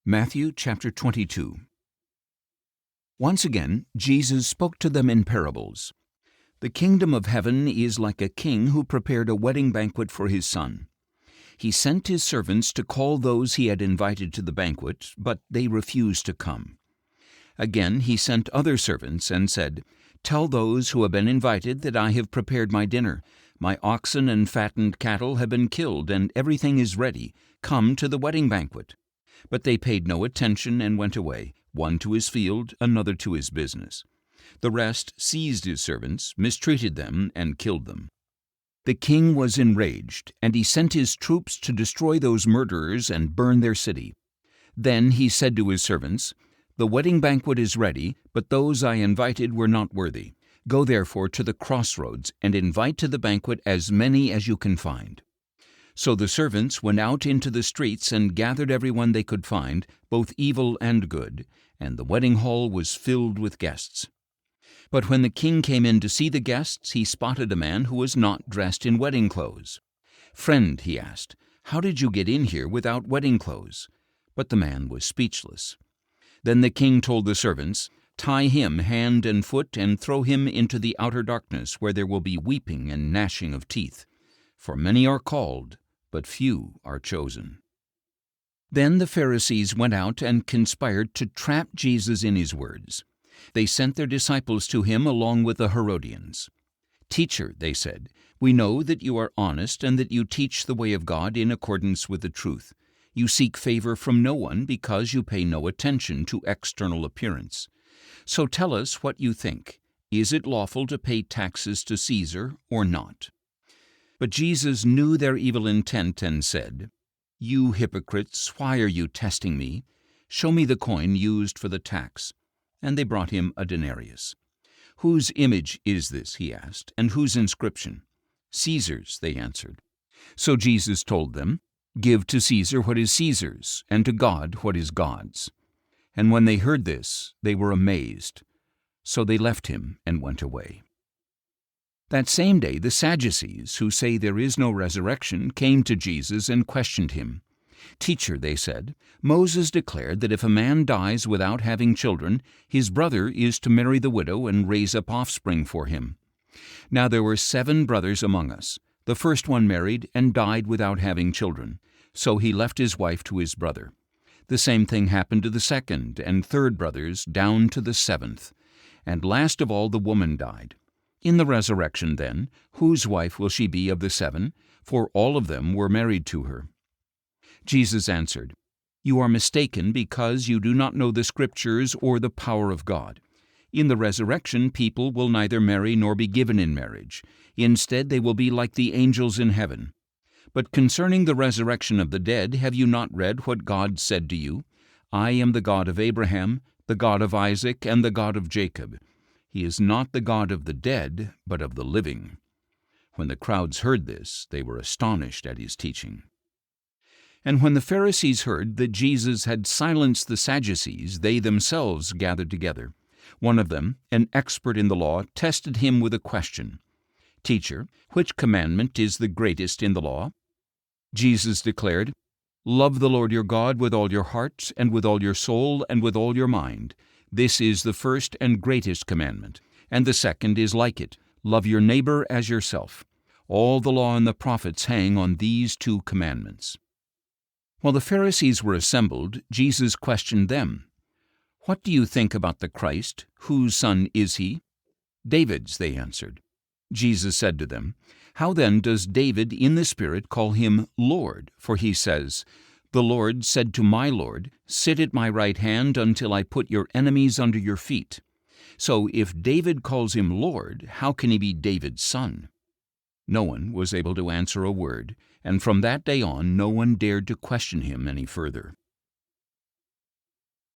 Matthew chapter 22. Once again, Jesus spoke to them in parables. The kingdom of heaven is like a king who prepared a wedding banquet for his son. He sent his servants to call those he had invited to the banquet, but they refused to come. Again he sent other servants and said, "Tell those who have been invited that I have prepared my dinner. My oxen and fattened cattle have been killed, and everything is ready. Come to the wedding banquet." But they paid no attention and went away, one to his field, another to his business. The rest seized his servants, mistreated them, and killed them. The king was enraged, and he sent his troops to destroy those murderers and burn their city. Then he said to his servants, "The wedding banquet is ready, but those I invited were not worthy. Go therefore to the crossroads and invite to the banquet as many as you can find." So the servants went out into the streets and gathered everyone they could find, both evil and good, and the wedding hall was filled with guests. But when the king came in to see the guests, he spotted a man who was not dressed in wedding clothes. "Friend," he asked, "how did you get in here without wedding clothes?" But the man was speechless. Then the king told the servants, "Tie him hand and foot and throw him into the outer darkness, where there will be weeping and gnashing of teeth. For many are called, but few are chosen." Then the Pharisees went out and conspired to trap Jesus in his words. They sent their disciples to him along with the Herodians. "Teacher," they said, "we know that you are honest and that you teach the way of God in accordance with the truth. You seek favor from no one because you pay no attention to external appearance. So tell us what you think. Is it lawful to pay taxes to Caesar or not?" But Jesus knew their evil intent and said, "You hypocrites, why are you testing me? Show me the coin used for the tax." And they brought him a denarius. "Whose image is this?" he asked, "and whose inscription?" "Caesar's," they answered. So Jesus told them, "Give to Caesar what is Caesar's, and to God what is God's." And when they heard this, they were amazed. So they left him and went away. That same day the Sadducees, who say there is no resurrection, came to Jesus and questioned him. "Teacher," they said, "Moses declared that if a man dies without having children, his brother is to marry the widow and raise up offspring for him. Now there were 7 brothers among us. The first one married and died without having children, so he left his wife to his brother. The same thing happened to the second and third brothers, down to the 7th. And last of all the woman died. In the resurrection, then, whose wife will she be of the 7? For all of them were married to her." Jesus answered, "You are mistaken because you do not know the Scriptures or the power of God. In the resurrection, people will neither marry nor be given in marriage. Instead, they will be like the angels in heaven. But concerning the resurrection of the dead, have you not read what God said to you? 'I am the God of Abraham, the God of Isaac, and the God of Jacob.' He is not the God of the dead, but of the living." When the crowds heard this, they were astonished at his teaching. And when the Pharisees heard that Jesus had silenced the Sadducees, they themselves gathered together. One of them, an expert in the law, tested him with a question. "Teacher, which commandment is the greatest in the law?" Jesus declared, "Love the Lord your God with all your heart, and with all your soul, and with all your mind. This is the first and greatest commandment, and the second is like it. Love your neighbor as yourself. All the law and the prophets hang on these 2 commandments." While the Pharisees were assembled, Jesus questioned them. "What do you think about the Christ? Whose son is he?" "David's," they answered. Jesus said to them, "How then does David in the Spirit call him Lord? For he says, 'The Lord said to my Lord, Sit at my right hand until I put your enemies under your feet.' So if David calls him Lord, how can he be David's son?" No one was able to answer a word, and from that day on no one dared to question him any further.